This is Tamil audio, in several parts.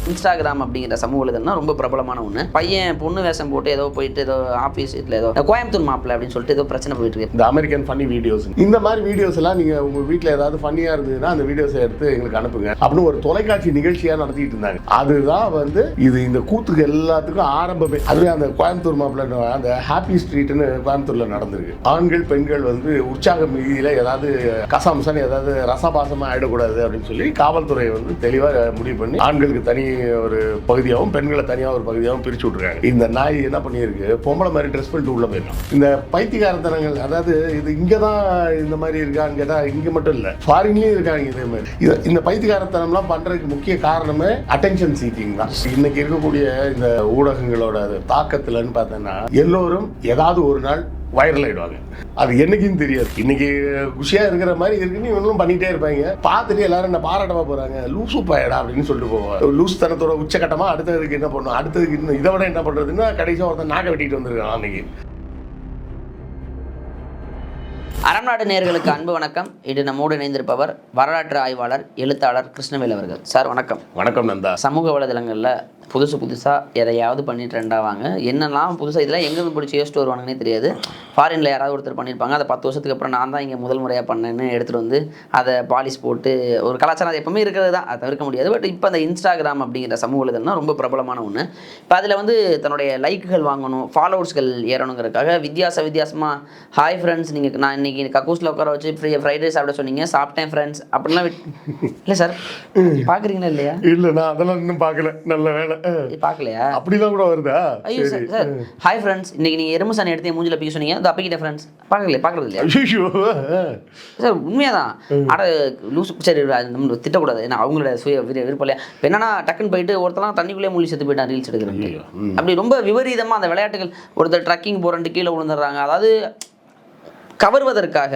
இன்ஸ்டாகிராம் அப்படிங்கிற சமூக வலைதளம்னா ரொம்ப பிரபலமான ஒன்று. பையன் பொண்ணு வேஷம் போட்டு ஏதோ போயிட்டு ஏதோ ஆஃபீஸ் வீட்டில் ஏதோ கோயம்புத்தூர் மாப்பிள்ள அப்படின்னு சொல்லிட்டு ஏதோ பிரச்சனை போயிட்டு இருக்கு. இந்த அமெரிக்கன் ஃபன்னி வீடியோஸ், இந்த மாதிரி வீடியோஸ் எல்லாம் நீங்கள் உங்கள் வீட்டில் ஏதாவது ஃபன்னியாக இருந்ததுன்னா அந்த வீடியோஸை எடுத்து எங்களுக்கு அனுப்புங்க அப்படின்னு ஒரு தொலைக்காட்சி நிகழ்ச்சியாக நடத்திட்டு இருந்தாங்க. அதுதான் வந்து இது இந்த கூத்துக்கு எல்லாத்துக்கும் ஆரம்பமே. அதுவே அந்த கோயம்புத்தூர் மாப்பிள்ள அந்த ஹாப்பி ஸ்ட்ரீட்னு கோயம்புத்தூர்ல நடந்திருக்கு. ஆண்கள் பெண்கள் வந்து உற்சாக மிகுதியில் ஏதாவது கசம்சன் ஏதாவது ரசபாசமாக ஆயிடக்கூடாது அப்படின்னு சொல்லி காவல்துறை வந்து தெளிவாக முடிவு பண்ணி ஆண்களுக்கு தனி ஒரு பகுதியாகவும் பெண்களை தனியாக ஒரு பகுதியாகவும் பிரிச்சு விட்டுருக்காங்க. இந்த நாய் என்ன பண்ணியிருக்கு, பொம்பளை மாதிரி ட்ரெஸ் பண்ணிட்டு உள்ள போயிடும். இந்த பைத்தியகாரத்தனங்கள், அதாவது இது இங்கே தான் இந்த மாதிரி இருக்கான்னு கேட்டால் இங்கே மட்டும் இல்லை, ஃபாரின்லேயும் இருக்காங்க இதே மாதிரி. இந்த பைத்தியகாரத்தனம்லாம் பண்ணுறதுக்கு முக்கிய காரணமே அட்டென்ஷன் சீக்கிங் தான். இன்னைக்கு இருக்கக்கூடிய இந்த ஊடகங்களோட தாக்கத்துலன்னு பார்த்தோன்னா எல்லோரும் ஏதாவது ஒரு நாள் வைரல் ஆயிடுவாங்க. அது என்னைக்குன்னு தெரியாது. இன்னைக்கு குஷியா இருக்கிற மாதிரி இருக்குன்னு இவனும் பண்ணிட்டே இருப்பாங்க. பார்த்துட்டு எல்லாரும் என்ன பாராட்டமா போறாங்க, லூசு பாயடா அப்படின்னு சொல்லிட்டு போவாங்க. லூஸ் தனத்தோட உச்சகட்டமா அடுத்ததுக்கு என்ன பண்ணும், அடுத்ததுக்கு இன்னும் இதை விட என்ன பண்றதுன்னா கடைசியாக ஒருத்தன் நாக்க வெட்டிட்டு வந்திருக்கான். அன்னைக்கு அறம் நாடு நேயர்களுக்கு அன்பு வணக்கம். இது நம்மோடு இணைந்திருப்பவர் வரலாற்று ஆய்வாளர் எழுத்தாளர் கிருஷ்ணவேல் அவர்கள். சார் வணக்கம். வணக்கம் நந்தா. சமூக வலைதளங்களில் புதுசாக எதையாவது பண்ணி ட்ரெண்ட் ஆவாங்க. என்னெல்லாம் புதுசாக இதெல்லாம் எங்கேருந்து பிடிச்சி யோசிச்சுட்டு வருவாங்கன்னே தெரியாது. ஃபாரினில் யாராவது ஒருத்தர் பண்ணியிருப்பாங்க, அதை 10 வருஷத்துக்கு அப்புறம் நான் தான் இங்கே முதல் முறையாக பண்ணேன்னு எடுத்துகிட்டு வந்து அதை பாலிஷ் போட்டு ஒரு கலாச்சாரம் அது எப்பவுமே இருக்கிறது தான், அதை தவிர்க்க முடியாது. பட் இப்போ அந்த இன்ஸ்டாகிராம் அப்படிங்கிற சமூக வலைதளம்னா ரொம்ப பிரபலமான ஒன்று. இப்போ அதில் வந்து தன்னுடைய லைக்குகள் வாங்கணும், ஃபாலோவர்ஸ்கள் ஏறணுங்கிறதுக்காக வித்தியாசமாக ஹாய் ஃப்ரெண்ட்ஸ், நீங்கள் நான் இன்னைக்கு கக்கூஸில் உட்கார வச்சு ஃப்ரைட் ரைஸ் சாப்பிட சொன்னீங்க, சாப்பிட்டேன் ஃப்ரெண்ட்ஸ் அப்படிலாம் இல்லை சார் பார்க்குறீங்களா இல்லையா? இல்லை, நான் அதெல்லாம் இன்னும் பார்க்கல. நல்ல வேலை பார்க்கலையா? அப்படிலாம் கூட வருதா? ஐயோ சார் ஹாய் ஃப்ரெண்ட்ஸ், இன்னைக்கு நீங்கள் எறும்பு சாணி எடுத்து மூஞ்சில் பிக்க சொன்னீங்க, அது அப்பக்கிட்ட ஃப்ரெண்ட்ஸ் பார்க்குறது இல்லையா? சார் உண்மையாக தான். அட லூஸ், சரி நம்ம திட்டக்கூடாது, ஏன்னா அவங்களோட விருப்பம் இல்லையா? இப்போ என்னன்னா டக்குன்னு போயிட்டு ஒருத்தலாம் தண்ணிக்குள்ளே மூழ்கி செத்து போயிட்டான் ரீல்ஸ் எடுக்கிறது. அப்படி ரொம்ப விபரீதமாக அந்த விளையாட்டுகள், ஒருத்தர் ட்ரக்கிங் போகிறன்ட்டு கீழே விழுந்துடுறாங்க. அதாவது கவர்வதற்காக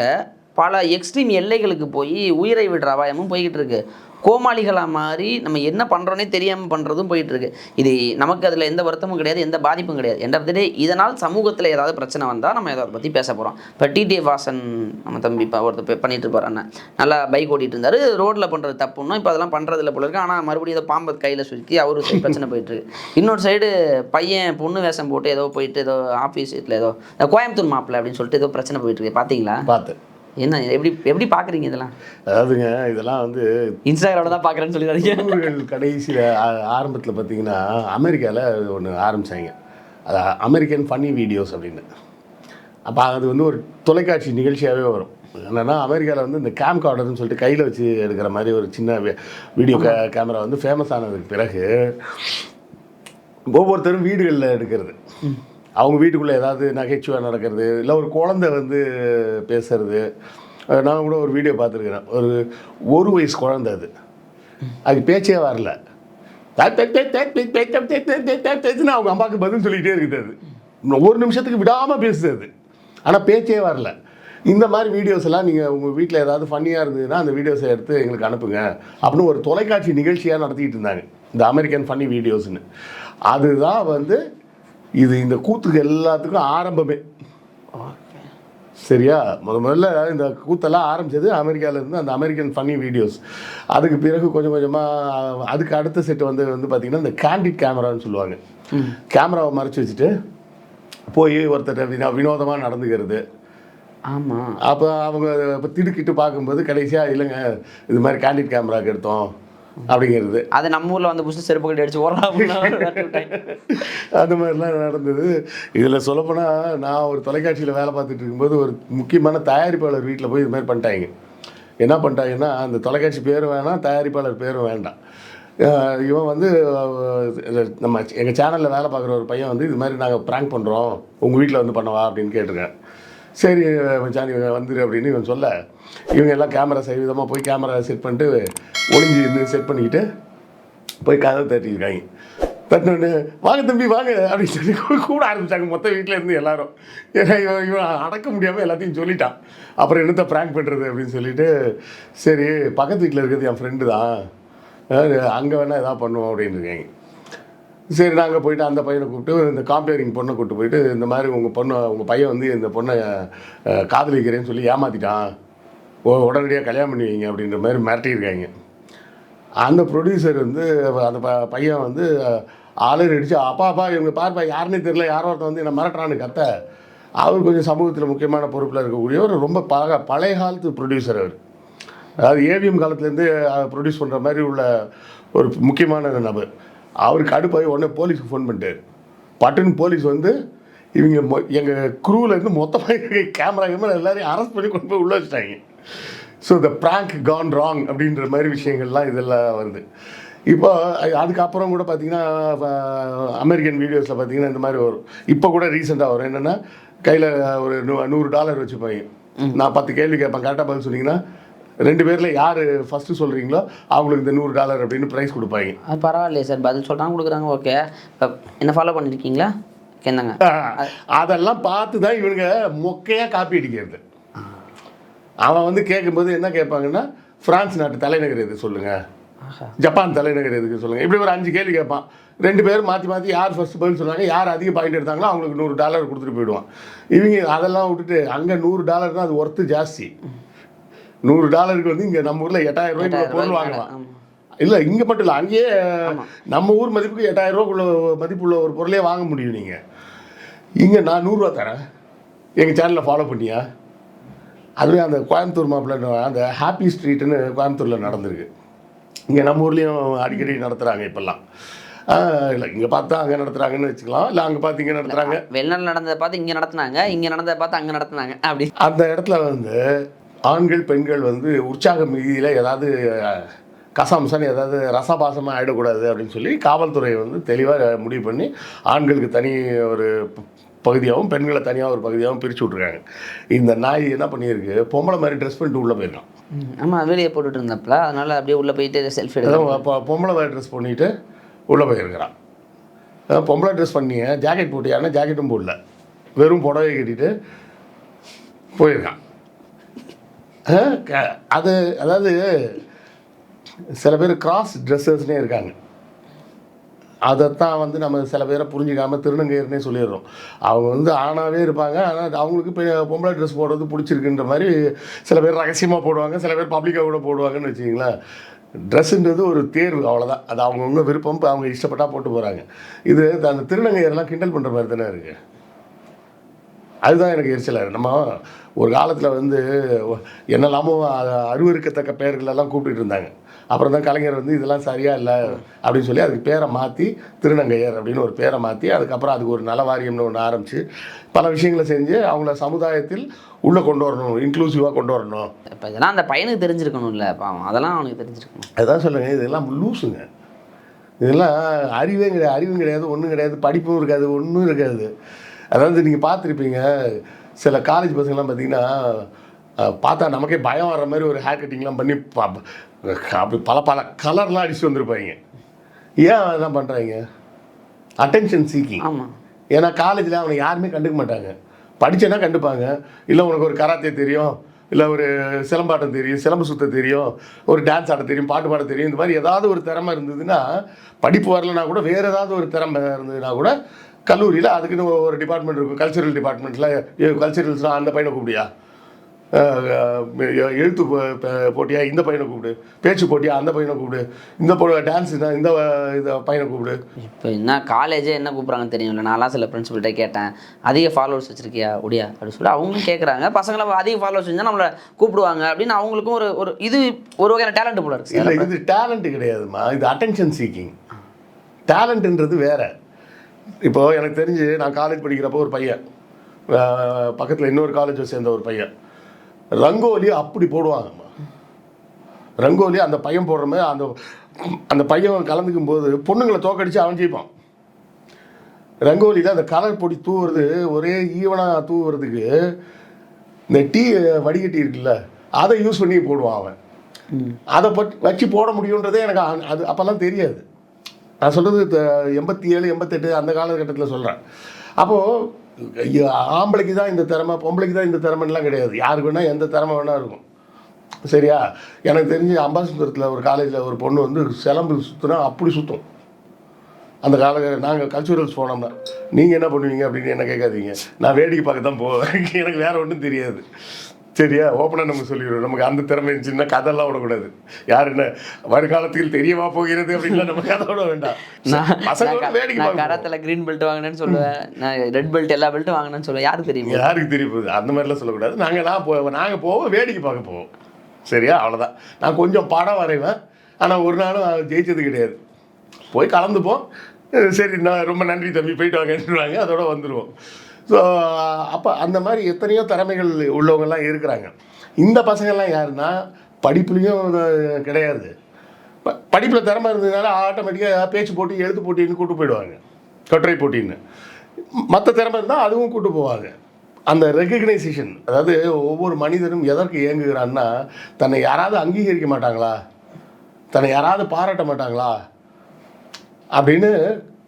பல எக்ஸ்ட்ரீம் எல்லைகளுக்கு போய் உயிரை விடுற அபாயமும் போய்கிட்டு இருக்கு. கோமாளிகளாக மாறி நம்ம என்ன பண்ணுறோன்னே தெரியாமல் பண்ணுறதும் போயிட்டுருக்கு. இது நமக்கு அதில் எந்த வருத்தமும் கிடையாது, எந்த பாதிப்பும் கிடையாது. எண்ட் ஆஃப் த டே இதனால் சமூகத்தில் ஏதாவது பிரச்சனை வந்தால் நம்ம எதை பற்றி பேச போகிறோம். இப்போ டிடிஎஃப் வாசன் நம்ம தம்பி இப்போ ஒருத்தர் பண்ணிட்டு இருப்பார், அண்ணன் நல்லா பைக் ஓட்டிகிட்டு இருந்தார், ரோட்டில் பண்ணுறது தப்புன்னா இப்போ அதெல்லாம் பண்ணுறதில்ல போல இருக்கு. ஆனால் மறுபடியும் இதை பாம்பை கையில் சுற்றி அவரு பிரச்சனை போயிட்டுருக்கு. இன்னொரு சைடு பையன் பொண்ணு வேஷம் போட்டு ஏதோ போயிட்டு ஏதோ ஆஃபீஸ் வீட்டில் ஏதோ கோயம்புத்தூர் மாப்பிள்ள அப்படின்னு சொல்லிட்டு ஏதோ பிரச்சனை போயிட்டுருக்கு. பார்த்தீங்களா? பார்த்து என்ன எப்படி பார்க்குறீங்க இதெல்லாம்? அதாவதுங்க, இதெல்லாம் வந்து இன்ஸ்டாகிராமில் தான் பார்க்குறேன்னு சொல்லிடுறாங்க. கடைசியில் ஆரம்பத்தில் பார்த்தீங்கன்னா அமெரிக்காவில் ஒன்று ஆரம்பித்தாங்க, அது அமெரிக்கன் ஃபன்னி வீடியோஸ் அப்படின்னு. அப்போ அது வந்து ஒரு தொலைக்காட்சி நிகழ்ச்சியாகவே வரும். என்னென்னா அமெரிக்காவில் வந்து இந்த கேம் கார்டர்னு சொல்லிட்டு கையில் வச்சு எடுக்கிற மாதிரி ஒரு சின்ன வீடியோ கேமரா வந்து ஃபேமஸ் ஆனதுக்கு பிறகு ஒவ்வொருத்தரும் வீடுகளில் எடுக்கிறது, அவங்க வீட்டுக்குள்ளே ஏதாவது நகைச்சுவாக நடக்கிறது, இல்லை ஒரு குழந்தை வந்து பேசுறது. நான் கூட ஒரு வீடியோ பார்த்துருக்கிறேன், ஒரு வயசு குழந்தை, அது பேச்சே வரல, அவங்க அம்மாவுக்கு பதில் சொல்லிக்கிட்டே இருக்குது. அது ஒரு நிமிஷத்துக்கு விடாமல் பேசுது அது, ஆனால் பேச்சே வரல. இந்த மாதிரி வீடியோஸ் எல்லாம் நீங்கள் உங்கள் வீட்டில் ஏதாவது ஃபன்னியாக இருந்ததுன்னா அந்த வீடியோஸை எடுத்து எங்களுக்கு அனுப்புங்க அப்படின்னு ஒரு தொலைக்காட்சி நிகழ்ச்சியாக நடத்திக்கிட்டு இருந்தாங்க, இந்த அமெரிக்கன் ஃபன்னி வீடியோஸ்னு. அதுதான் வந்து இது இந்த கூத்துக்கு எல்லாத்துக்கும் ஆரம்பமே. சரியா? முதல்ல இந்த கூத்தெல்லாம் ஆரம்பித்தது அமெரிக்காவிலேருந்து, அந்த அமெரிக்கன் ஃபன்னி வீடியோஸ். அதுக்கு பிறகு கொஞ்சம் கொஞ்சமாக அதுக்கு அடுத்த செட்டு வந்து பார்த்திங்கன்னா இந்த கேண்டிட் கேமரான்னு சொல்லுவாங்க. கேமராவை மறைச்சி வச்சுட்டு போய் ஒருத்தர் வினோதமாக நடந்துக்கிறது. ஆமாம். அப்போ அவங்க இப்போ திடுக்கிட்டு பார்க்கும்போது கடைசியாக இல்லைங்க இது மாதிரி கேண்டிட் கேமராவுக்கு எடுத்தோம் அப்படிங்கிறது. அது நம்ம ஊரில் வந்து புதுசு செருப்பு கட்டி அடிச்சு ஓடலாம் அது மாதிரிலாம் நடந்தது. இதில் சொல்லப்போனால் நான் ஒரு தொலைக்காட்சியில் வேலை பார்த்துட்டு இருக்கும்போது ஒரு முக்கியமான தயாரிப்பாளர் வீட்டில் போய் இது மாதிரி பண்ணிட்டாங்க. என்ன பண்ணிட்டாங்கன்னா அந்த தொலைக்காட்சி பேரும் வேணாம், தயாரிப்பாளர் பேரும் வேண்டாம். இவன் வந்து நம்ம எங்கள் சேனலில் வேலை பார்க்குற ஒரு பையன் வந்து இது மாதிரி நாங்கள் ப்ராங்க் பண்ணுறோம், உங்கள் வீட்டில் வந்து பண்ணவா அப்படின்னு கேட்டிருக்கேன். சரி மச்சான் இவன் வந்துரு அப்படின்னு இவன் சொல்ல, இவங்க எல்லாம் கேமரா சைவிதமாக போய் கேமரா செட் பண்ணிட்டு ஒளிஞ்சு இருந்து செட் பண்ணிக்கிட்டு போய் கதை தட்டியிருக்காங்க. தட்டினோடனே வாங்க தம்பி வாங்க அப்படின்னு சொல்லி கூட ஆரம்பித்தாங்க மொத்த வீட்டில் இருந்து எல்லாரும். ஏன்னா இவன் அடக்க முடியாமல் எல்லாத்தையும் சொல்லிட்டான். அப்புறம் என்னத்தை ப்ராங்க் பண்ணுறது அப்படின்னு சொல்லிட்டு, சரி பக்கத்து வீட்டில் இருக்கிறது என் ஃப்ரெண்டு தான், அங்கே வேணால் எதாவது பண்ணுவோம் அப்படின்னு இருக்காங்க. சரி நாங்கள் போய்ட்டு அந்த பையனை கூப்பிட்டு இந்த காம்பேரிங் பொண்ணை கூப்பிட்டு போயிட்டு இந்த மாதிரி உங்கள் பையன் வந்து இந்த பொண்ணை காதலிக்கிறேன்னு சொல்லி ஏமாற்றிட்டான், உடனடியாக கல்யாணம் பண்ணி வைங்க அப்படின்ற மாதிரி மிரட்டியிருக்காங்க. அந்த ப்ரொடியூசர் வந்து அந்த பையன் வந்து ஆளர் அடிச்சு அப்பா இவங்க பார்ப்பா யாருன்னே தெரியல யாரோ ஒருத்தன் வந்து என்ன மிரட்டுறான்னு கத்த. அவர் கொஞ்சம் சமூகத்தில் முக்கியமான பொறுப்பில் இருக்கக்கூடிய ஒரு ரொம்ப பழைய காலத்து ப்ரொடியூசர் அவர். அதாவது ஏவிஎம் காலத்துலேருந்து ப்ரொடியூஸ் பண்ணுற மாதிரி உள்ள ஒரு முக்கியமான நபர். அவருக்கு அடுப்பாகி உடனே போலீஸுக்கு ஃபோன் பண்ணிட்டார். பட்டுன்னு போலீஸ் வந்து இவங்க எங்கள் குரூவிலேருந்து மொத்தமாக கேமரா எல்லாரையும் அரெஸ்ட் பண்ணி கொண்டு போய் உள்ளே வச்சுட்டாங்க. So the prank Khan wrong அப்படின்ற மாதிரி விஷயங்கள்லாம் இதெல்லாம் வருது. இப்போ அதுக்கப்புறம் கூட பார்த்தீங்கன்னா அமெரிக்கன் வீடியோஸில் பார்த்தீங்கன்னா இந்த மாதிரி வரும். இப்போ கூட ரீசெண்டாக வரும். என்னென்னா கையில் ஒரு $100 வச்சுப்பாங்க. நான் 10 கேள்வி கேட்பேன், கரெக்டாக பதில் சொன்னீங்கன்னா 2 பேரில் யார் ஃபஸ்ட்டு சொல்கிறீங்களோ அவங்களுக்கு இந்த $100 அப்படின்னு ப்ரைஸ் கொடுப்பாங்க. அது பரவாயில்லையே சார், பதில் சொல்கிறாங்க கொடுக்குறாங்க, ஓகே. என்ன ஃபாலோ பண்ணியிருக்கீங்களா? என்னங்க அதெல்லாம் பார்த்து தான் இவனுங்க மொக்கையாக காப்பி அடிக்கிறது. அவன் வந்து கேட்கும்போது என்ன கேட்பாங்கன்னா, ஃப்ரான்ஸ் நாட்டு தலைநகர் எது சொல்லுங்கள், ஜப்பான் தலைநகர் எதுக்கு சொல்லுங்கள், இப்படி ஒரு 5 கேள்வி கேட்பான். 2 பேரும் மாற்றி யார் ஃபஸ்ட்டு பதில் சொன்னாங்க, யார் அதிக பாயிண்ட் எடுத்தாங்களோ அவங்களுக்கு $100 கொடுத்துட்டு போயிடுவான். இவங்க அதெல்லாம் விட்டுட்டு அங்கே $100 அது ஒர்த்து ஜாஸ்தி. $100 வந்து இங்கே நம்ம ஊரில் 8000 ரூபாய்க்கு பொருள் வாங்கலாம். இல்லை இங்கே மட்டும் இல்லை, அங்கேயே நம்ம ஊர் மதிப்புக்கு 8000 ரூபாய்க்குள்ள மதிப்புள்ள ஒரு பொருளே வாங்க முடியும். நீங்கள் இங்கே நான் 100 ரூபா தரேன், எங்கள் சேனலில் ஃபாலோ பண்ணியா? அதுவே அந்த கோயம்புத்தூர் மாப்பிள்ள அந்த ஹாப்பி ஸ்ட்ரீட்டுன்னு கோயம்புத்தூரில் நடந்திருக்கு. இங்கே நம்ம ஊர்லேயும் அடிக்கடி நடத்துகிறாங்க இப்போல்லாம். இல்லை இங்கே பார்த்தா அங்கே நடத்துகிறாங்கன்னு வச்சுக்கலாம், இல்லை அங்கே பார்த்து இங்கே நடத்துகிறாங்க. வெளிநாடு நடந்ததை பார்த்து இங்கே நடத்துனாங்க, இங்கே நடந்ததை பார்த்து அங்கே நடத்துனாங்க. அப்படி அந்த இடத்துல வந்து ஆண்கள் பெண்கள் வந்து உற்சாக மிகுதியில் ஏதாவது கசம்சன்னு ஏதாவது ரசபாசமாக ஆகிடக்கூடாது அப்படின்னு சொல்லி காவல்துறை வந்து தெளிவாக முடிவு பண்ணி ஆண்களுக்கு தனி ஒரு பகுதியாகவும் பெண்களை தனியாக ஒரு பகுதியாகவும் பிரித்து விட்ருக்காங்க. இந்த நாய் என்ன பண்ணியிருக்கு, பொம்பளை மாதிரி ட்ரெஸ் பண்ணிட்டு உள்ளே போயிருக்கான். ஆமாம், வெளியே போட்டுட்டு இருந்தப்பல அதனால் அப்படியே உள்ளே போயிட்டு செல்ஃபி எடுத்து பொம்பளை மாதிரி ட்ரெஸ் பண்ணிவிட்டு உள்ளே போயிருக்கிறான். பொம்பளை ட்ரெஸ் பண்ணிய ஜாக்கெட் போட்டியானா ஜாக்கெட்டும் போடல, வெறும் புடவை கட்டிட்டு போயிருக்கான். அது அதாவது சில பேர் கிராஸ் ட்ரெஸ்ஸர்ஸ்னே இருக்காங்க. அதைத்தான் வந்து நம்ம சில பேரை புரிஞ்சிக்காமல் திருநங்கையர்னே சொல்லிடுறோம். அவங்க வந்து ஆணாகவே இருப்பாங்க, ஆனால் அவங்களுக்கு பொம்பளை ட்ரெஸ் போடுறது பிடிச்சிருக்குன்ற மாதிரி சில பேர் ரகசியமாக போடுவாங்க, சில பேர் பப்ளிக்காக கூட போடுவாங்கன்னு வச்சிங்களேன். ட்ரெஸ்ஸுன்றது ஒரு தேர்வு, அவ்வளோதான். அது அவங்கவுங்க விருப்பம், அவங்க இஷ்டப்பட்டால் போட்டு போகிறாங்க. இது அந்த திருநங்கையரெல்லாம் கிண்டல் பண்ணுற மாதிரி தானே இருக்குது. அதுதான் எனக்கு எரிச்சலாக. நம்ம ஒரு காலத்தில் வந்து என்னெல்லாமோ அருவருக்கத்தக்க பெயர்களெல்லாம் கூப்பிட்டு இருந்தாங்க. அப்புறம் தான் கலைஞர் வந்து இதெல்லாம் சரியாக இல்லை அப்படின்னு சொல்லி அதுக்கு பேரை மாற்றி திருநங்கையர் அப்படின்னு ஒரு பேரை மாற்றி அதுக்கப்புறம் அதுக்கு ஒரு நல வாரியம்னு ஒன்று ஆரம்பித்து பல விஷயங்களை செஞ்சு அவங்கள சமுதாயத்தில் உள்ளே கொண்டு வரணும், இன்க்ளூசிவாக கொண்டு வரணும். இப்போ இதெல்லாம் அந்த பையனுக்கு தெரிஞ்சிருக்கணும்ல, பாவம் அதெல்லாம் அவனுக்கு தெரிஞ்சிருக்கணும். அதுதான் சொல்லுங்கள், இதெல்லாம் லூஸுங்க. இதெல்லாம் அறிவும் கிடையாது, ஒன்றும் கிடையாது, படிப்பும் இருக்காது, ஒன்றும் இருக்காது. அதாவது நீங்கள் பார்த்துருப்பீங்க, சில காலேஜ் பசங்கள்லாம் பார்த்தீங்கன்னா பார்த்தா நமக்கே பயம் வர்ற மாதிரி ஒரு ஹேர் கட்டிங்லாம் பண்ணி அப்படி பல கலர்லாம் அடிச்சு வந்திருப்பாங்க. ஏன் அதெல்லாம் பண்ணுறாங்க? Attention seeking. ஆமாம், ஏன்னா காலேஜில் அவனை யாருமே கண்டுக்க மாட்டாங்க. படித்தேன்னா கண்டுப்பாங்க. இல்லை உனக்கு ஒரு கராத்தே தெரியும், இல்லை ஒரு சிலம்பாட்டம் தெரியும், சிலம்பு சுத்த தெரியும், ஒரு டான்ஸ் ஆட தெரியும், பாட்டு பாட தெரியும், இந்த மாதிரி ஏதாவது ஒரு திறமை இருந்ததுன்னா, படிப்பு வரலனா கூட வேறு ஏதாவது ஒரு திறமை இருந்ததுன்னா கூட கல்லூரியில் அதுக்குன்னு ஒரு டிபார்ட்மெண்ட் இருக்கும். கல்ச்சுரல் டிபார்ட்மெண்ட்டில் கல்ச்சுரல்ஸ்லாம் அந்த பையனை கூப்பிடியா, எழுத்து போட்டியா இந்த பையனை கூப்பிடு, பேச்சு போட்டியா அந்த பையனை கூப்பிடு, இந்த டான்ஸுனா இந்த பையனை கூப்பிடு. இப்போ என்ன காலேஜே என்ன கூப்பிட்றாங்கன்னு தெரியும்ல. நான்லாம் சில பிரின்சிபல்கிட்ட கேட்டேன், அதிக ஃபாலோவர்ஸ் வச்சுருக்கியா ஒடியா அப்படின்னு சொல்லி அவங்களும் கேட்குறாங்க. பசங்களை அதிக ஃபாலோவர்ஸ் வச்சுருந்தா நம்மளை கூப்பிடுவாங்க அப்படின்னு அவங்களுக்கும் ஒரு இது ஒரு வகையான டேலண்ட் போல இருக்குது. இல்லை, இது டேலண்ட்டு கிடையாதுமா, இது அட்டென்ஷன் சீக்கிங். டேலண்ட்டுன்றது வேறு. இப்போது எனக்கு தெரிஞ்சு நான் காலேஜ் படிக்கிறப்போ ஒரு பையன், பக்கத்தில் இன்னொரு காலேஜை சேர்ந்த ஒரு பையன் ரங்கோலி அப்படி போடுவாங்கம்மா. ரங்கோலி அந்த பையன் போடுற மாதிரி அந்த பையன் கலந்துக்கும் போது பொண்ணுங்களை தோக்கடிச்சு அவன் ஜெயிப்பான். ரங்கோலியில் அந்த கலர் பொடி தூவுறது ஒரே ஈவனாக தூவுறதுக்கு இந்த டீ வடிகட்டி இருக்குல்ல, அதை யூஸ் பண்ணி போடுவான் அவன். அதை வச்சு போட முடியுன்றதே எனக்கு அது அப்போல்லாம் தெரியாது. நான் சொல்கிறது 87, 88 அந்த காலகட்டத்தில் சொல்கிறேன். அப்போது ஆம்பளைக்கு தான் இந்த திறமை, பொம்பளைக்கு தான் இந்த திறமைலாம் கிடையாது. யாருக்கு வேணால் எந்த திறமை வேணால் இருக்கும். சரியா? எனக்கு தெரிஞ்சு அம்பாசுந்தரத்தில் ஒரு காலேஜில் ஒரு பொண்ணு வந்து சிலம்பு சுற்றுனா அப்படி சுற்றும். அந்த நாங்கள் கல்ச்சுரல்ஸ் போனோம்னா நீங்கள் என்ன பண்ணுவீங்க அப்படின்னு என்ன கேட்காதீங்க, நான் வேடிக்கை பார்க்க தான் போவேன், எனக்கு வேறு ஒன்றும் தெரியாது. சரியா? ஓப்பனாக நம்ம சொல்லிடுவோம். நமக்கு அந்த திறமை இருந்துச்சுன்னா கதையெல்லாம் விடக்கூடாது. யார் என்ன வருங்காலத்தில் தெரியவா போகிறது அப்படின்லாம் நம்ம கதை விட வேண்டாம். பசங்க வேடிக்கை நான் கராத்தில் க்ரீன் பெல்ட் வாங்கினேன்னு சொல்லுவேன், நான் ரெட் பெல்ட் எல்லா பெல்ட்டும் வாங்கினேன்னு சொல்லுவேன். யாருக்கு தெரியும்? யாருக்கு தெரிய போகுது? அந்த மாதிரிலாம் சொல்லக்கூடாது. நாங்கள் போவோம், வேடிக்கை பார்க்க போவோம். சரியா? அவ்வளோதான். நான் கொஞ்சம் படம் வரைவேன், ஆனால் ஒரு நாளும் ஜெயிச்சது கிடையாது. போய் கலந்துப்போம். சரி, நான் ரொம்ப நன்றி தம்பி, போயிட்டு வாங்கன்னுவாங்க, அதோட வந்துடுவோம். ஸோ அப்போ அந்த மாதிரி எத்தனையோ திறமைகள் உள்ளவங்கெல்லாம் இருக்கிறாங்க. இந்த பசங்கள்லாம் யாருன்னா படிப்புலேயும் கிடையாது. படிப்பில் திறமை இருந்ததுனால ஆட்டோமேட்டிக்காக பேச்சு போட்டி, எழுத்து போட்டின்னு கூட்டு போயிடுவாங்க, கட்டுரை போட்டின்னு. மற்ற திறமை இருந்தால் அதுவும் கூட்டு போவாங்க. அந்த ரெகக்னைசேஷன், அதாவது ஒவ்வொரு மனிதனும் எதற்கு இயங்குகிறான்னா, தன்னை யாராவது அங்கீகரிக்க மாட்டாங்களா, தன்னை யாராவது பாராட்ட மாட்டாங்களா அப்படின்னு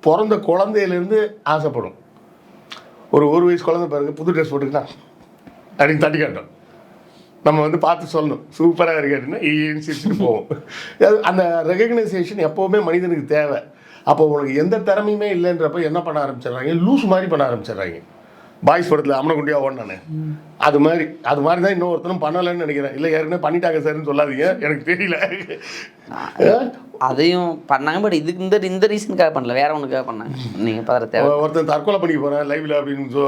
பிறந்த குழந்தையிலேருந்து ஆசைப்படும். ஒரு வயசு குழந்தை பாருங்க, புது ட்ரெஸ் போட்டுக்கிட்டா அப்படின்னு தட்டி காட்டும். நம்ம வந்து பார்த்து சொல்லணும், சூப்பராக இருக்கு அப்படின்னா சிரிச்சுட்டு போவோம். அந்த ரெகக்னைசேஷன் எப்போவுமே மனிதனுக்கு தேவை. அப்போ உனக்கு எந்த திறமையுமே இல்லைன்றப்ப என்ன பண்ண ஆரம்பிச்சிடுறாங்க, லூஸ் மாதிரி பண்ண ஆரம்பிச்சிடுறாங்க. பாய்ஸ் படத்தில் அம்மனகுண்டியா ஓடினானே, அது மாதிரி தான் இன்னொருத்தனும் பண்ணலைன்னு நினைக்கிறேன். இல்லை ஏற்கனவே பண்ணிட்டாங்க சார்ன்னு சொல்லாதீங்க, எனக்கு தெரியல. அதையும் பண்ணாங்க, பட் இதுக்கு இந்த ரீசனுக்காக பண்ணல, வேற ஒன்றுக்காக பண்ணாங்க. நீங்கள் பதற ஒருத்தன் தற்கொலை பண்ணிக்க போகிறேன் லைவ்ல அப்படின்னு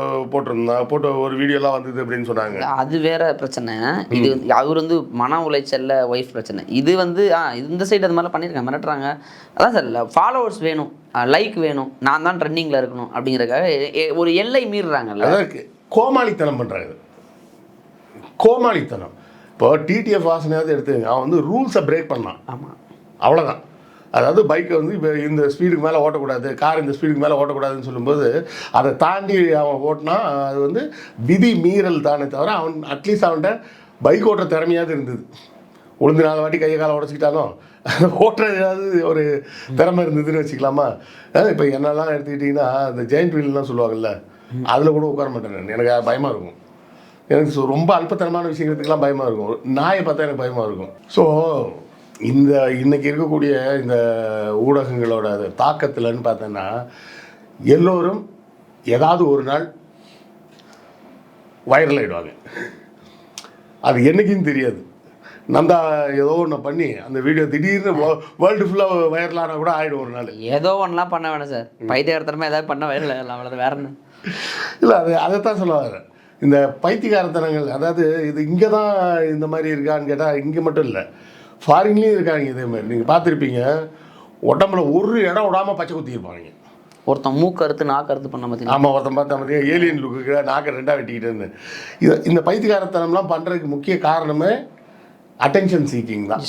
போட்ட ஒரு வீடியோலாம் வந்தது அப்படின்னு சொன்னாங்க. அது வேற பிரச்சனை. இது அவர் வந்து மன உளைச்சல்ல ஒய்ஃப் பிரச்சனை. இது வந்து இந்த சைடு அது மாதிரிலாம் பண்ணியிருக்காங்க, மிரட்டுறாங்க. அதான் சார், ஃபாலோவர்ஸ் வேணும், லைக் வேணும், நான் தான் ட்ரெண்டிங்கில் இருக்கணும் அப்படிங்கிறதுக்காக ஒரு எல்லை மீறுறாங்கல்ல. அதாவது கோமாளித்தனம் பண்ணுறாங்க. கோமாளித்தனம். இப்போ டிடிஎஃப் வாசனையாவது எடுத்துங்க, அவன் வந்து ரூல்ஸை பிரேக் பண்ணான். ஆமாம், அவ்வளோதான். அதாவது பைக்கை வந்து இப்போ இந்த ஸ்பீடுக்கு மேலே ஓட்டக்கூடாது, கார் இந்த ஸ்பீடுக்கு மேலே ஓட்டக்கூடாதுன்னு சொல்லும்போது அதை தாண்டி அவன் ஓட்டினா அது வந்து விதி மீறல் தானே தவிர அவன் அட்லீஸ்ட் அவன்கிட்ட பைக் ஓட்டுற திறமையாவது இருந்தது. உளுந்து 4 வாட்டி கையை காலை உடச்சிக்கிட்டாலும் ஓட்டுறது ஏதாவது ஒரு திறமை இருந்ததுன்னு வச்சுக்கலாமா? இப்போ என்னெல்லாம் எடுத்துக்கிட்டிங்கன்னா இந்த ஜெயின்ட் வீல்லாம் சொல்லுவாங்கல்ல, அதில் கூட உட்கார மாட்டேன். எனக்கு பயமாக இருக்கும். எனக்கு ரொம்ப அல்பத்தனமான விஷயங்களுக்கெல்லாம் பயமாக இருக்கும். நாயை பார்த்தா எனக்கு பயமாக இருக்கும். ஸோ இன்னைக்கு இருக்கக்கூடிய இந்த ஊடகங்களோட தாக்கத்தில்னு பார்த்தோன்னா எல்லோரும் ஏதாவது ஒரு நாள் வைரல் ஆகிடுவாங்க. அது என்றைக்குன்னு தெரியாது. நந்தா ஏதோ ஒன்று பண்ணி அந்த வீடியோ திடீர்னு வேர்ல்டு ஃபுல்லாக வைரலானா கூட ஆகிடும் ஒரு நாள். ஏதோ ஒன்றெலாம் பண்ண வேணாம் சார், பைத்தியகாரத்தனமாக ஏதாவது பண்ண வைரல் ஆகலாம், அவ்வளோதான், வேற என்ன. இல்லை, அதைத்தான் சொல்ல வரேன். இந்த பைத்தியகாரத்தனங்கள், அதாவது இது இங்கே தான் இந்த மாதிரி இருக்கான்னு கேட்டால் இங்கே மட்டும் இல்லை, ஃபாரின்லேயும் இருக்காங்க இதே மாதிரி. நீங்கள் பார்த்துருப்பீங்க, உடம்புல ஒரு இடம் விடாமல் பச்சை குத்திருப்பாங்க. ஒருத்தன் மூக்கறுத்து நாக்கறுத்து பண்ண மாதிரி. ஆமாம், ஒருத்தன் பார்த்தா மாதிரி ஏலியன் லுக்கு நாக்கை 2ஆக வெட்டிக்கிட்டேன்னு. இந்த பைத்தியகாரத்தனம்லாம் பண்ணுறதுக்கு முக்கிய காரணமே அட்டென்ஷன் சீக்கிங் தான்.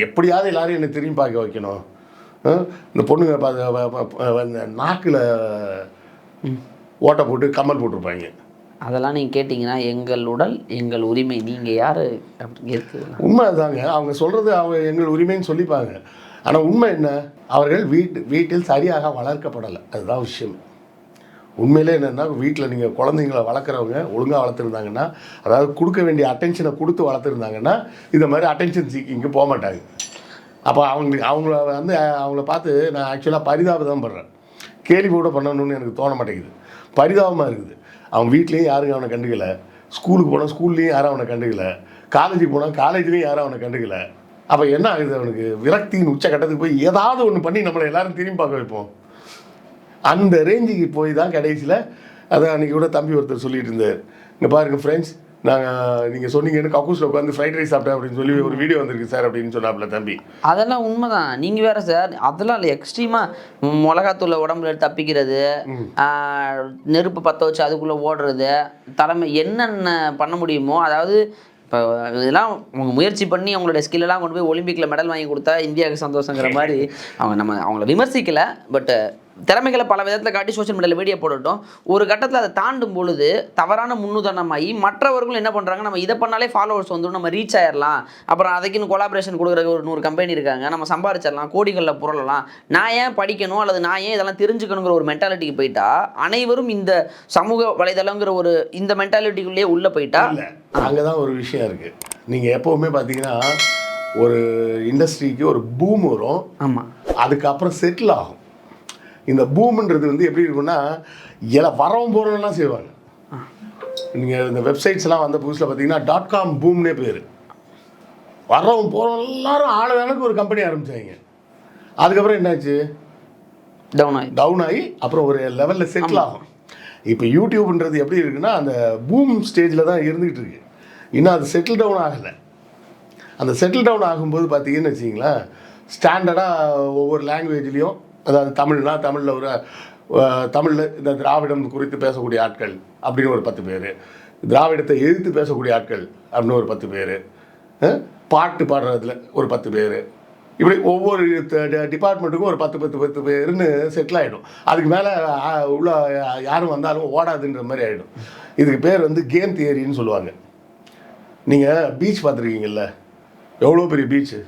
எப்படியாவது எல்லாரும் என்னை திரும்பி பார்க்க வைக்கணும். இந்த பொண்ணுங்க நாக்கில் ஓட்டை போட்டு கம்மல் போட்டிருப்பாங்க. அதெல்லாம் நீங்கள் கேட்டிங்கன்னா எங்கள் உடல் எங்கள் உரிமை, நீங்கள் யார் அப்படி இருக்குது. உண்மை அதுதாங்க. அவங்க சொல்கிறது அவங்க எங்கள் உரிமைன்னு சொல்லிப்பாங்க. ஆனால் உண்மை என்ன, அவர்கள் வீட்டில் சரியாக வளர்க்கப்படலை. அதுதான் விஷயம். உண்மையிலே என்னென்னா, வீட்டில் நீங்கள் குழந்தைங்கள வளர்க்குறவங்க ஒழுங்காக வளர்த்துருந்தாங்கன்னா, அதாவது கொடுக்க வேண்டிய அட்டென்ஷனை கொடுத்து வளர்த்துருந்தாங்கன்னா இந்த மாதிரி அட்டென்ஷன் சீக்கிங்க்கு போக மாட்டாங்க. அப்போ அவங்கள பார்த்து நான் ஆக்சுவலாக பரிதாபம் படுறேன். கேலி கூட பண்ணணும்னு எனக்கு தோண மாட்டேங்குது. பரிதாபமாக இருக்குது. அவன் வீட்லேயும் யாரும் அவனை கண்டுக்கலை, ஸ்கூலுக்கு போனால் ஸ்கூல்லேயும் யாரும் அவனை கண்டுக்கலை, காலேஜுக்கு போனால் காலேஜ்லேயும் யாரும் அவனை கண்டுக்கலை. அப்போ என்ன ஆகுது, அவனுக்கு விரக்தியின் உச்சக்கட்டத்துக்கு போய் ஏதாவது ஒன்று பண்ணி நம்மளை எல்லாரும் திரும்பி பார்க்க வைப்போம். அந்த ரேஞ்சுக்கு போய் தான் கடைசியில், அதான் அன்றைக்கி கூட தம்பி ஒருத்தர் சொல்லிட்டு இருந்தார், இங்கே பாருங்கள் ஃப்ரெண்ட்ஸ், நீங்கள் சொன்னீங்கன்னு கக்கூஸில் உட்காந்து ஃப்ரைட் ரைஸ் சாப்பிட்டேன் அப்படின்னு சொல்லி ஒரு வீடியோ வந்திருக்கு சார் அப்படின்னு சொன்னாப்புல தம்பி. அதெல்லாம் உண்மைதான். நீங்கள் வேறு சார், அதெல்லாம் இல்லை, எக்ஸ்ட்ரீமாக மிளகாத்தூளை உடம்புல தப்பிக்கிறது, நெருப்பு பற்ற வச்சு அதுக்குள்ளே ஓடுறது, தலைமை என்னென்ன பண்ண முடியுமோ, அதாவது இப்போ இதெல்லாம் அவங்க முயற்சி பண்ணி அவங்களோட ஸ்கில்லெல்லாம் கொண்டு போய் ஒலிம்பிக்கில் மெடல் வாங்கி கொடுத்தா இந்தியாவுக்கு சந்தோஷங்கிற மாதிரி அவங்கள விமர்சிக்கலை. பட் திறமைகளை பல விதத்தில் காட்டி சோஷியல் மீடியாவில் வீடியோ போடட்டும். ஒரு கட்டத்தில் அதை தாண்டும் பொழுது தவறான முன்னுதாரணமாகி மற்றவர்களும் என்ன பண்ணுறாங்க, நம்ம இதை பண்ணாலே ஃபாலோவர்ஸ் வந்துடும், நம்ம ரீச் ஆயிடலாம், அப்புறம் அதுக்குன்னு கொலாபரேஷன் கொடுக்குற ஒரு 100 கம்பெனி இருக்காங்க, நம்ம சம்பாதிச்சிடலாம், கோடிகளில் புரளலாம், நான் ஏன் படிக்கணும் அல்லது நான் ஏன் இதெல்லாம் தெரிஞ்சுக்கணுங்கிற ஒரு மென்டாலிட்டிக்கு போயிட்டா, அனைவரும் இந்த சமூக வலைதளங்கிற ஒரு இந்த மென்டாலிட்டிக்குள்ளேயே உள்ளே போயிட்டா. அங்கே தான் ஒரு விஷயம் இருக்குது. நீங்கள் எப்போவுமே பார்த்தீங்கன்னா ஒரு இண்டஸ்ட்ரிக்கு ஒரு பூம் வரும், ஆமாம், அதுக்கப்புறம் செட்டில் ஆகும். இந்த பூம்ன்றது வந்து எப்படி இருக்குன்னா, வரவும் போகிறவங்கலாம் செய்வாங்க. நீங்கள் இந்த வெப்சைட்ஸ்லாம் வந்த புதுசில் பார்த்தீங்கன்னா .com பூம்னே பேர். வர்றவங்க போகிறவங்க எல்லாரும் ஆளுக்கு ஒரு கம்பெனி ஆரம்பித்தாங்க. அதுக்கப்புறம் என்னாச்சு, டவுன் ஆகி அப்புறம் ஒரு லெவலில் செட்டில் ஆகும். இப்போ யூடியூப்ன்றது எப்படி இருக்குன்னா அந்த பூம் ஸ்டேஜில் தான் இருந்துகிட்டு இருக்கு. இன்னும் அது செட்டில் டவுன் ஆகலை. அந்த செட்டில் டவுன் ஆகும்போது பார்த்தீங்கன்னு வச்சிங்களேன், ஸ்டாண்டர்டாக ஒவ்வொரு லாங்குவேஜ்லேயும், அதாவது தமிழ்னா தமிழில் ஒரு தமிழில் இந்த திராவிடம் குறித்து பேசக்கூடிய ஆட்கள் அப்படின்னு ஒரு 10 பேர், திராவிடத்தை எதிர்த்து பேசக்கூடிய ஆட்கள் அப்படின்னு ஒரு 10 பேர், பாட்டு பாடுறதுல ஒரு 10 பேர், இப்படி ஒவ்வொரு டிபார்ட்மெண்ட்டுக்கும் ஒரு 10 பேர்னு செட்டில் ஆகிடும். அதுக்கு மேலே உள்ள யாரும் வந்தாலும் ஓடாதுன்ற மாதிரி ஆகிடும். இதுக்கு பேர் வந்து கேம் தியரின்னு சொல்லுவாங்க. நீங்கள் பீச் பார்த்துருக்கீங்கல்ல, எவ்வளோ பெரிய பீச்சு,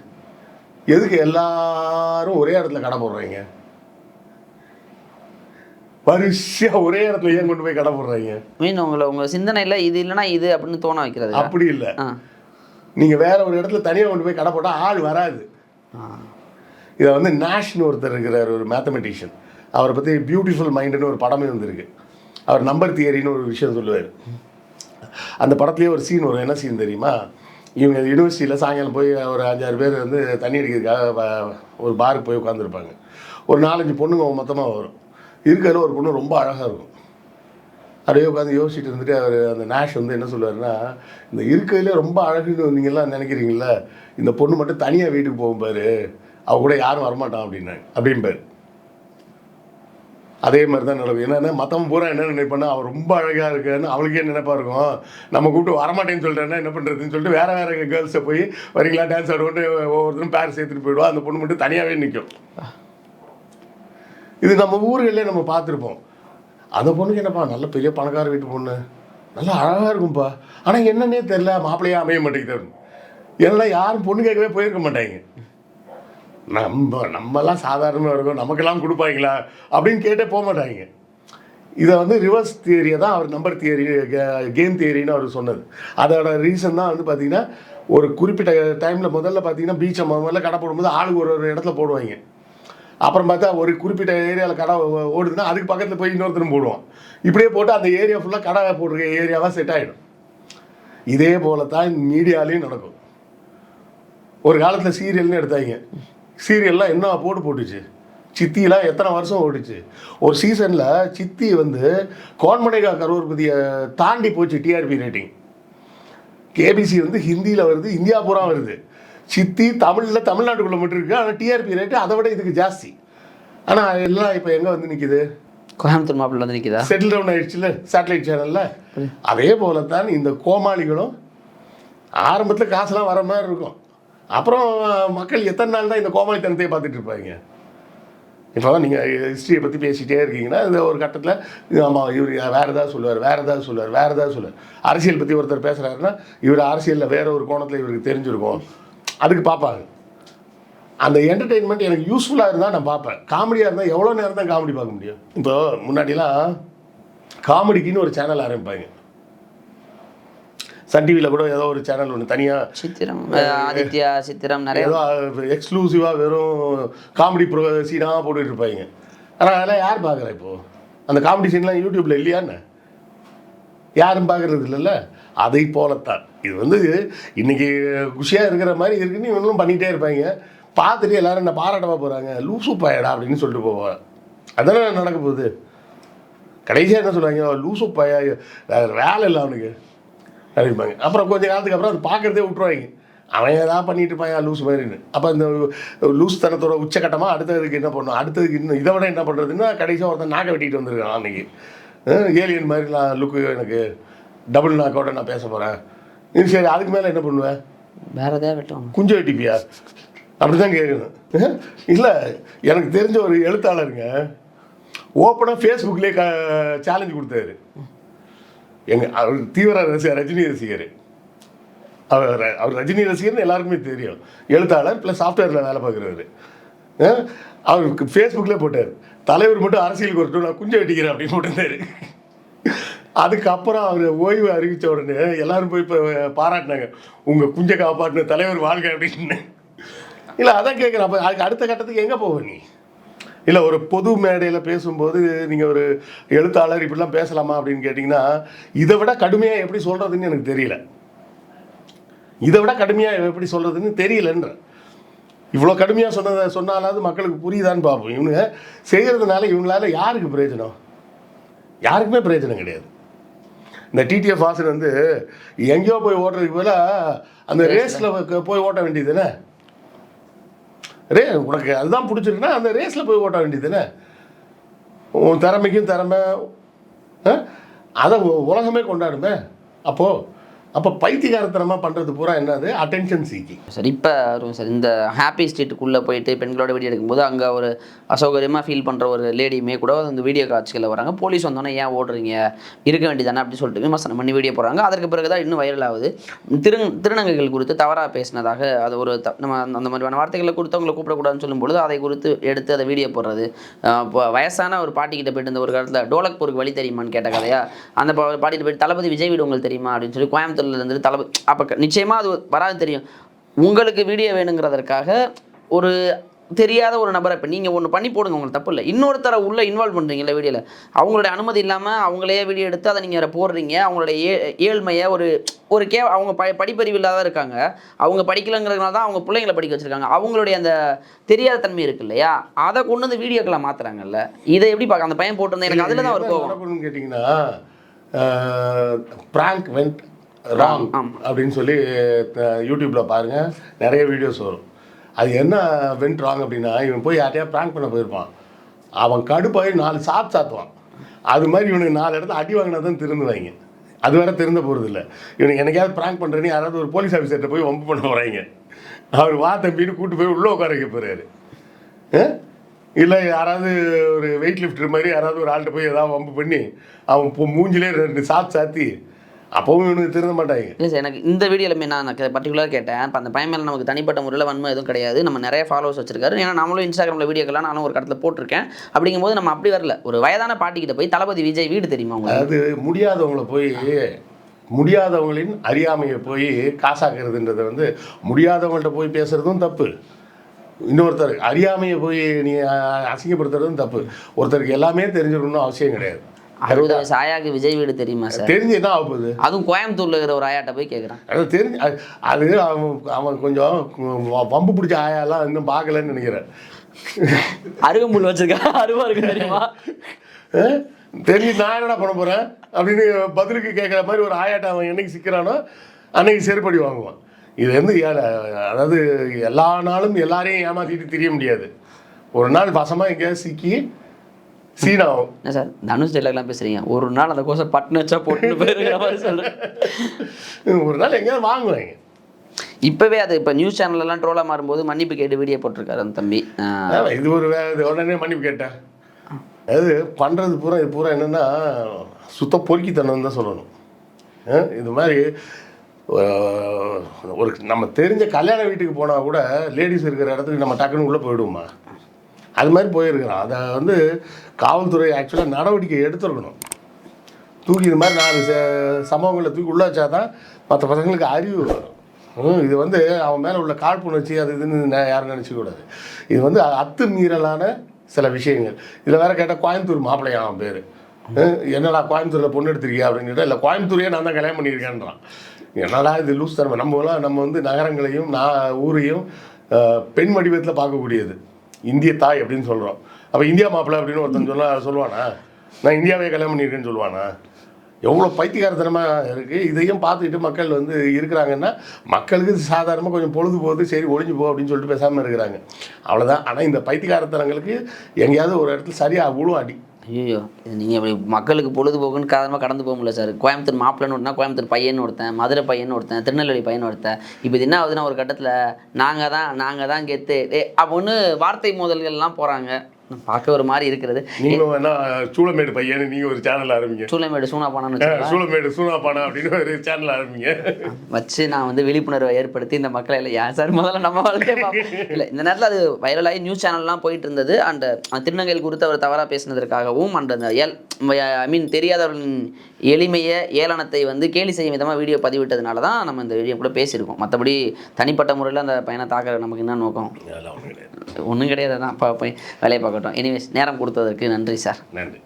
எதுக்கு எல்லாரும் ஒரே இடத்துல கடை போடுறீங்க? வரிசையாக ஒரே இடத்துல ஏன் கொண்டு போய் கடை போடுறீங்க? மீன் உங்கள் சிந்தனையில் இது இல்லைன்னா இது அப்படின்னு தோண வைக்கிறது. அப்படி இல்லை, நீங்கள் வேற ஒரு இடத்துல தனியாக கொண்டு போய் கடை போட்டால் ஆள் வராது. இதை வந்து நாஷ்னு ஒருத்தர் இருக்கிறார், ஒரு மேத்தமெட்டிஷியன். அவரை பற்றி பியூட்டிஃபுல் மைண்டுன்னு ஒரு படமே வந்திருக்கு. அவர் நம்பர் தியரின்னு ஒரு விஷயம் சொல்லுவார். அந்த படத்துலேயே ஒரு சீன் வரும். என்ன சீன் தெரியுமா? இவங்க யூனிவர்சிட்டியில் சாயங்காலம் போய் ஒரு 5-6 பேர் வந்து தண்ணி அடிக்கிறதுக்காக ஒரு பாருக்கு போய் உட்காந்துருப்பாங்க. ஒரு 4-5 பொண்ணுங்க மொத்தமாக வரும். இருக்கிறதுல ஒரு பொண்ணு ரொம்ப அழகாக இருக்கும். அப்படியே உட்காந்து யோசிச்சுட்டு இருந்துட்டு அவர் அந்த நாஷ் வந்து என்ன சொல்லுவாருன்னா, இந்த இருக்கிறதுலே ரொம்ப அழகுன்னு நீங்கள்லாம் நினைக்கிறீங்களா, இந்த பொண்ணு மட்டும் தனியாக வீட்டுக்கு போகும் பாரு, அவ கூட யாரும் வரமாட்டான் அப்படிம்பாரு. அதே மாதிரி தான் நடக்கும். என்னென்னா மற்றவன் பூரா என்ன நினைப்பானா, அவன் ரொம்ப அழகாக இருக்கான்னு அவளுக்கே நினைப்பா இருக்கும். நம்ம கூப்பிட்டு வரமாட்டேன்னு சொல்லிட்டேன்னா என்ன பண்ணுறதுன்னு சொல்லிட்டு வேறு கேர்ள்ஸை போய் வரீங்களா டான்ஸ் ஆடுவோன்ட்டு ஒவ்வொருத்தரும் பேர் சேர்த்துட்டு போயிடுவோம். அந்த பொண்ணு மட்டும் தனியாகவே நிற்கும். இது நம்ம ஊர்களே நம்ம பார்த்துருப்போம். அந்த பொண்ணுக்கு என்னப்பா, நல்ல பெரிய பணக்கார வீட்டு பொண்ணு, நல்லா அழகாக இருக்கும்ப்பா, ஆனால் என்னன்னே தெரில மாப்பிள்ளையே அமைய மாட்டேங்குது. ஏன்னா யாரும் பொண்ணு கேட்கவே போயிருக்க மாட்டாங்க. நம்மலாம் சாதாரணமாக இருக்கும், நமக்கெல்லாம் கொடுப்பாங்களா அப்படின்னு கேட்டே போக மாட்டாங்க. இதை வந்து ரிவர்ஸ் தியரியை தான் அவர் நம்பர் தியரி, கேம் தியரின்னு அவர் சொன்னது. அதோட ரீசன் தான் வந்து பார்த்திங்கன்னா, ஒரு குறிப்பிட்ட டைமில் முதல்ல பார்த்திங்கன்னா பீச்சை முதல்ல கடை போடும்போது ஆளுக்கு ஒரு இடத்துல போடுவாங்க. அப்புறம் பார்த்தா ஒரு குறிப்பிட்ட ஏரியாவில் கடை ஓடுதுன்னா அதுக்கு பக்கத்தில் போய் இன்னொருத்தரும் போடுவோம். இப்படியே போட்டு அந்த ஏரியா ஃபுல்லாக கடை போடுற ஏரியாவாக செட் ஆகிடும். இதே போல தான் மீடியாலையும் நடக்கும். ஒரு காலத்தில் சீரியல்னு எடுத்தாங்க. சீரியல்லாம் என்ன போட்டுச்சு, சித்திலாம் எத்தனை வருஷம் ஓடிச்சு. ஒரு சீசனில் சித்தி வந்து கோன்மனேகா கரோர்பதியை தாண்டி போச்சு டிஆர்பி ரேட்டிங். கேபிசி வந்து ஹிந்தியில் வருது, இந்தியா பூரா வருது. சித்தி தமிழில் தமிழ்நாட்டுக்குள்ளே மட்டும் இருக்குது, ஆனால் டிஆர்பி ரேட்டு அதை விட இதுக்கு ஜாஸ்தி. ஆனால் எல்லாம் இப்போ எங்கே வந்து நிற்கிது, கோயம்புத்தூர் மாப்பிள்ள வந்து நிற்கிதா, செட்டில் டவுன் ஆகிடுச்சுல சேட்டலைட் சேனலில். அதே போல தான் இந்த கோமாளிகளும் ஆரம்பத்தில் காசுலாம் வர மாதிரி இருக்கும். அப்புறம் மக்கள் எத்தனை நாள் தான் இந்த கோமாளித்தனத்தையே பார்த்துட்டு இருப்பாங்க. இப்போ நீங்கள் ஹிஸ்ட்ரியை பற்றி பேசிகிட்டே இருக்கீங்கன்னா இந்த ஒரு கட்டத்தில் ஆமாம் இவர் வேறு ஏதாவது சொல்லுவார். அரசியல் பற்றி ஒருத்தர் பேசுகிறாருன்னா இவர் அரசியலில் வேறு ஒரு கோணத்தில் இவருக்கு தெரிஞ்சிருக்கும், அதுக்கு பார்ப்பாங்க. அந்த என்டர்டெயின்மெண்ட் எனக்கு யூஸ்ஃபுல்லாக இருந்தால் நான் பார்ப்பேன். காமெடியாக இருந்தால் எவ்வளோ நேரம் தான் காமெடி பார்க்க முடியும்? இப்போ முன்னாடிலாம் காமெடிக்குன்னு ஒரு சேனல் ஆரம்பிப்பாங்க. சன் டிவியில் கூட ஏதோ ஒரு சேனல் ஒன்று தனியாக சித்திரம், ஆதித்யா சித்திரம், நிறைய ஏதோ எக்ஸ்க்ளூசிவாக வெறும் காமெடி சீனாக போட்டுட்டு இருப்பாங்க. ஆனால் அதெல்லாம் யார் பார்க்குறா இப்போது? அந்த காமெடி சீன்லாம் யூடியூப்பில் இல்லையான்னு யாரும் பார்க்குறது இல்லைல்ல. அதை போலத்தான் இது வந்து இன்றைக்கி குஷியாக இருக்கிற மாதிரி இருக்குன்னு இவங்களும் பண்ணிகிட்டே இருப்பாங்க. பார்த்துட்டு எல்லோரும் என்ன பாராட்டமாக போகிறாங்க, லூசு பாயடா அப்படின்னு சொல்லிட்டு போவாங்க. அதானே நடக்க போகுது. கடைசியாக என்ன சொல்லுவாங்க, லூசு பாயா வேலை இல்லை அவனுக்கு அப்படிம்பாங்க. அப்புறம் கொஞ்சம் காலத்துக்கு அப்புறம் அது பார்க்குறதே விட்டுருவாங்க. அவன் ஏதாவது பண்ணிட்டு இருப்பான் லூஸ் மாதிரின்னு. அப்போ இந்த லூஸ் தனத்தோட உச்சக்கட்டமாக அடுத்ததுக்கு என்ன பண்ணணும், அடுத்ததுக்கு இன்னும் இதை விட என்ன பண்ணுறதுன்னா கடைசியாக ஒருத்தன் நாக்கை வெட்டிட்டு வந்துருக்கான். அன்றைக்கி ஏலியன் மாதிரி நான் லுக்கு, எனக்கு டபுள் நாக்கோட நான் பேச போகிறேன். இது சரி, அதுக்கு மேலே என்ன பண்ணுவேன், வேறு ஏதாவது வெட்டுவாங்க, குஞ்சு வெட்டிப்பியா அப்படி தான் கேட்கணும். இல்லை, எனக்கு தெரிஞ்ச ஒரு எழுத்தாளருங்க ஓப்பனாக ஃபேஸ்புக்லேயே சேலஞ்சு கொடுத்தாரு. அவர் தீவிர ரஜினி ரசிகர். அவர் ரஜினி ரசிகர்னு எல்லாருக்குமே தெரியும். எழுத்தாளர் ப்ளஸ் சாஃப்ட்வேரில் வேலை பார்க்குறவர். அவருக்கு ஃபேஸ்புக்கில் போட்டார், தலைவர் மட்டும் அரசியலுக்கு வரட்டும், நான் குஞ்சை வெட்டிக்கிறேன் அப்படின்னு போட்டிருந்தாரு. அதுக்கப்புறம் அவர் ஓய்வு அறிவித்த உடனே எல்லோரும் போய் இப்போ பாராட்டினாங்க, உங்கள் குஞ்சை காப்பாற்றின தலைவர் வாழ்க்கை அப்படின்னு. இல்லை, அதான் கேட்குறேன். அப்போ அதுக்கு அடுத்த கட்டத்துக்கு எங்கே போவ நீ? இல்லை ஒரு பொது மேடையில் பேசும்போது நீங்கள் ஒரு எழுத்தாளர் இப்படிலாம் பேசலாமா அப்படின்னு கேட்டிங்கன்னா இதை விட கடுமையாக எப்படி சொல்கிறதுன்னு எனக்கு தெரியல. இதை விட கடுமையாக எப்படி சொல்கிறதுன்னு தெரியலன்ற. இவ்வளோ கடுமையாக சொன்னாலாவது மக்களுக்கு புரியுதான்னு பார்ப்போம். இவனுங்க செய்கிறதுனால இவங்களால யாருக்கு பிரயோஜனம்? யாருக்குமே பிரயோஜனம் கிடையாது. இந்த டிடிஎஃப் வாசன் வந்து எங்கேயோ போய் ஓட்டுறதுக்கு போல அந்த ரேஸில் போய் ஓட்ட வேண்டியதுன்னு உனக்கு அதுதான் பிடிச்சிருக்குன்னா அந்த ரேஸில் போய் ஓட்ட வேண்டியதுன்னு உன் திறமைக்கும் திறமை அதை உலகமே கொண்டாடுமே. அப்போ பைத்தியகாரத்தனமாக பண்ணுறது பூரா என்னது அட்டென்ஷன் சீக்கிங். சார் இப்போ சார் இந்த ஹாப்பி ஸ்ட்ரீட்டுக்குள்ளே போயிட்டு பெண்களோட வீடியோ எடுக்கும்போது அங்கே ஒரு அசௌகரியமாக ஃபீல் பண்ணுற ஒரு லேடியுமே கூட அந்த வீடியோ காட்சிகளில் வராங்க. போலீஸ் வந்தோன்னே ஏன் ஓடுறீங்க, இருக்க வேண்டியதானே அப்படி சொல்லிட்டு விமர்சனம் பண்ணி வீடியோ போடுறாங்க. அதற்கு பிறகு தான் இன்னும் வைரல் ஆகுது. திருநங்கைகள் குறித்து தவறாக பேசினதாக அது ஒரு நம்ம அந்த மாதிரியான வார்த்தைகளை கொடுத்து அவங்களை கூப்பிடக்கூடாதுன்னு சொல்லும்பொழுது அதை குறித்து எடுத்து அதை வீடியோ போடுறது. இப்போ வயசான ஒரு பாட்டிக்கிட்ட போயிட்டு இந்த ஒரு காலத்தில் டோலக்பூருக்கு வழி தெரியுமான்னு கேட்ட கதையா அந்த பாட்டிகிட்ட போயிட்டு தளபதி விஜய் வீடு உங்களுக்கு தெரியுமா அப்படின்னு சொல்லி கோயம்புத்தூர் இருந்து தளபதி அப்போ நிச்சயமாக அது வராது தெரியும். உங்களுக்கு வீடியோ வேணுங்கிறதற்காக ஒரு தெரியாத ஒரு நபரை இப்போ நீங்கள் ஒன்று பண்ணி போடுங்க, உங்களுக்கு தப்பு இல்லை. இன்னொருத்தரை உள்ளே இன்வால்வ் பண்ணுறீங்களா வீடியோவில், அவங்களுடைய அனுமதி இல்லாமல் அவங்களே வீடியோ எடுத்து அதை நீங்கள் போடுறீங்க. அவங்களுடைய ஏழ்மையை ஒரு அவங்க படிப்பறிவு இல்லாத இருக்காங்க, அவங்க படிக்கலைங்கிறதுனால தான் அவங்க பிள்ளைங்களை படிக்க வச்சுருக்காங்க. அவங்களுடைய அந்த தெரியாத தன்மை இருக்கு இல்லையா, அதை கொண்டு வந்து வீடியோக்களை மாற்றுறாங்கல்ல. இதை எப்படி பார்க்க அந்த பையன் போட்டிருந்தேன் எனக்கு அதில் தான் ஒரு கோவம். கேட்டிங்கன்னா பிராங்க் வெண்ட் ராங் அப்படின்னு சொல்லி யூடியூப்பில் பாருங்கள், நிறைய வீடியோஸ் வரும். அது என்ன வெண்ட் ராங் அப்படின்னா இவன் போய் யார்ட்டையா ப்ராங்க் பண்ண போயிருப்பான், அவன் கடுப்பாகி 4 சாத்துவான். அது மாதிரி இவனுக்கு 4 இடத்துல அடி வாங்கினா தான் திருந்துவாங்க. அது வேற திருந்த போகிறது இல்லை. இவனுக்கு எனக்காவது ப்ராங்க் பண்ணுறேன்னு யாராவது ஒரு போலீஸ் ஆஃபீஸர்கிட்ட போய் வம்பு பண்ண வராங்க, அவர் தம்பின்னு கூப்பிட்டு போய் உள்ளே உட்கார வைக்க போகிறாரு. இல்லை யாராவது ஒரு வெயிட் லிஃப்டர் மாதிரி யாராவது ஒரு ஆள்கிட்ட போய் ஏதாவது வம்பு பண்ணி அவன் மூஞ்சிலே 2 சாத்தி அப்பவும் இவனுக்கு திருந்த மாட்டாங்க. இல்லை சார், எனக்கு இந்த வீடியோவில் நான் பர்டிகுலராக கேட்டேன். இப்போ அந்த பையன் மேலே நமக்கு தனிப்பட்ட முறையில் வன்மை எதுவும் கிடையாது, நம்ம நிறைய ஃபாலோவர்ஸ் வச்சிருக்காரு. ஏன்னா நம்மளும் இன்ஸ்டாகிராமில் வீடியோக்கெல்லாம் நானும் ஒரு கடத்தில் போட்டிருக்கேன். அப்படிங்கும்போது நம்ம அப்படி வரல. ஒரு வயதான பாட்டிக்கிட்ட போய் தளபதி விஜய் வீடு தெரியுமா உங்களுக்கு, அது முடியாதவங்களின் அறியாமையை போய் காசாக்குறதுன்றது வந்து முடியாதவங்கள்ட்ட போய் பேசுகிறதும் தப்பு, இன்னொருத்தர் அறியாமையை போய் நீ அசிங்கப்படுத்துறதும் தப்பு. ஒருத்தருக்கு எல்லாமே தெரிஞ்சிடணும்னு அவசியம் கிடையாது. 60 வயசு ஆயாக்கு விஜய் வீடு தெரியுமா சார்? தெரிஞ்சு என்ன ஆகுது? அதுவும் கோயம்புத்தூர்ல இருக்கிற ஒரு ஆயாட்ட போய் கேட்குறான். அது தெரிஞ்சு அது அவன் கொஞ்சம் வம்பு பிடிச்ச ஆயாலாம் இன்னும் பார்க்கலன்னு நினைக்கிறேன். அருகம்புல் வச்சிருக்கா, அருவா இருக்கு தெரியுமா? தெரிஞ்சு நான் என்னடா பண்ண போகிறேன் அப்படின்னு பதிலுக்கு கேட்குற மாதிரி ஒரு ஆயாட்ட அவன் என்னைக்கு சிக்கிறானோ அன்னைக்கு செருப்படி வாங்குவான். இது வந்து அதாவது எல்லா நாளும் எல்லாரையும் ஏமாற்றிட்டு தெரிய முடியாது. ஒரு நாள் வசமாக எங்கேயாவது சிக்கி சீனாவும் என்ன சார் தனுஷ் டைலாக்லாம் பேசுறீங்க, ஒரு நாள் அந்த கோசை பட்டுன்னு வச்சா போட்டு போயிருக்கிற மாதிரி சொல்கிறேன். ஒரு நாள் எங்கேயாவது வாங்குவாங்க. இப்போவே அது இப்போ நியூஸ் சேனல்லாம் ட்ரோலாக மாறும்போது மன்னிப்பு கேட்டு வீடியோ போட்டிருக்காரு அந்த தம்பி. இது ஒரு உடனே மன்னிப்பு கேட்டேன். அது பண்ணுறது பூரா இது பூரா என்னென்னா சுத்த பொறுக்கித்தனம் தான் சொல்லணும். இது மாதிரி ஒரு நம்ம தெரிஞ்ச கல்யாண வீட்டுக்கு போனால் கூட லேடிஸ் இருக்கிற இடத்துக்கு நம்ம டக்குன்னு உள்ளே போயிடுவோமா, அது மாதிரி போயிருக்கிறான். அதை வந்து காவல்துறை ஆக்சுவலாக நடவடிக்கை எடுத்துருக்கணும். தூக்கி இது மாதிரி 4 சம்பவங்களை தூக்கி உள்ள வச்சா தான் மற்ற பசங்களுக்கு அறிவு வரும். இது வந்து அவன் மேலே உள்ள காழ்ப்புணர்ச்சி அது இதுன்னு யாரும் நினச்சிக்கூடாது. இது வந்து அத்துமீறலான சில விஷயங்கள். இதில் வேறு கேட்டால் கோயம்புத்தூர் மாப்பிள்ளையா அவன் பேர், என்னடா கோயம்புத்தூரில் பொண்ணு எடுத்திருக்கியா அப்படின்னு கேட்டால் இல்லை கோயம்புத்தூரையே நான் தான் கல்யாணம் பண்ணியிருக்கேன்றான். என்னடா இது லூஸ் தரமே. நம்ம வந்து நகரங்களையும் ஊரையும் பெண் வடிவத்தில் பார்க்கக்கூடியது இந்திய தாய் அப்படின்னு சொல்கிறோம். அப்போ இந்தியா மாப்பிள்ளை அப்படின்னு ஒருத்தன் சொல்லுவானா, நான் இந்தியாவே கல்யாணம் பண்ணியிருக்கேன்னு சொல்லுவானா? எவ்வளோ பைத்தியகாரத்தனமாக இருக்குது. இதையும் பார்த்துக்கிட்டு மக்கள் வந்து இருக்கிறாங்கன்னா மக்களுக்கு சாதாரணமாக கொஞ்சம் பொழுது போகுது, சரி ஒழிஞ்சு போ அப்படின்னு சொல்லிட்டு பேசாமல் இருக்கிறாங்க, அவ்வளோதான். ஆனால் இந்த பைத்தியகாரத்தனங்களுக்கு எங்கேயாவது ஒரு இடத்துல சரியாக விழும் அடி. ஐயோ, இது நீங்கள் இப்படி மக்களுக்கு பொழுதுபோக்குன்னு காரணமாக கடந்து போக முடியல சார். கோயம்புத்தூர் மாப்பிள்ளைன்னு ஒருத்தனா, கோயம்புத்தூர் பையன் ஒருத்தன், மதுரை பையன் ஒருத்தன், திருநெல்வேலி பையன் ஒருத்தன். இப்போ இது என்ன ஆகுதுன்னா ஒரு கட்டத்தில் நாங்கள் தான் கெத்து அப்படின்னு வார்த்தை மோதல்கள்லாம் போகிறாங்க. பார்க்க ஒரு மாதிரி இருக்கிறது. நீங்களும் வேணா சூளமேடு பையன் நீங்கள் ஒரு சேனல் ஆரம்பிங்க, சூளமேடு சூனாப்பானு சூளமேடு சூனாப்பானா அப்படின்னு ஒரு சேனல் ஆரம்பிங்க வச்சு நான் வந்து விழிப்புணர்வை ஏற்படுத்தி இந்த மக்களை இல்லை ஏன் சார் முதல்ல நம்ம வாழ்க்கையை இல்லை. இந்த நேரத்தில் அது வைரலாகி நியூஸ் சேனல்லாம் போயிட்டு இருந்தது. அந்த திருநங்கைகள் குறித்து அவர் தவறாக பேசினதற்காகவும் அந்த தெரியாதவர்களின் எளிமையை ஏளனத்தை வந்து கேலி செய்யும் விதமாக வீடியோ பதிவிட்டதுனால தான் நம்ம இந்த வீடியோ கூட பேசியிருக்கோம். மற்றபடி தனிப்பட்ட முறையில் அந்த பையனை தாக்க நமக்கு என்ன நோக்கம்? ஒன்றும் கிடையாது. தான் வேலையை பார்க்க பார்க்கட்டும். எனிவேஸ் நேரம் கொடுத்ததற்கு நன்றி சார். நன்றி.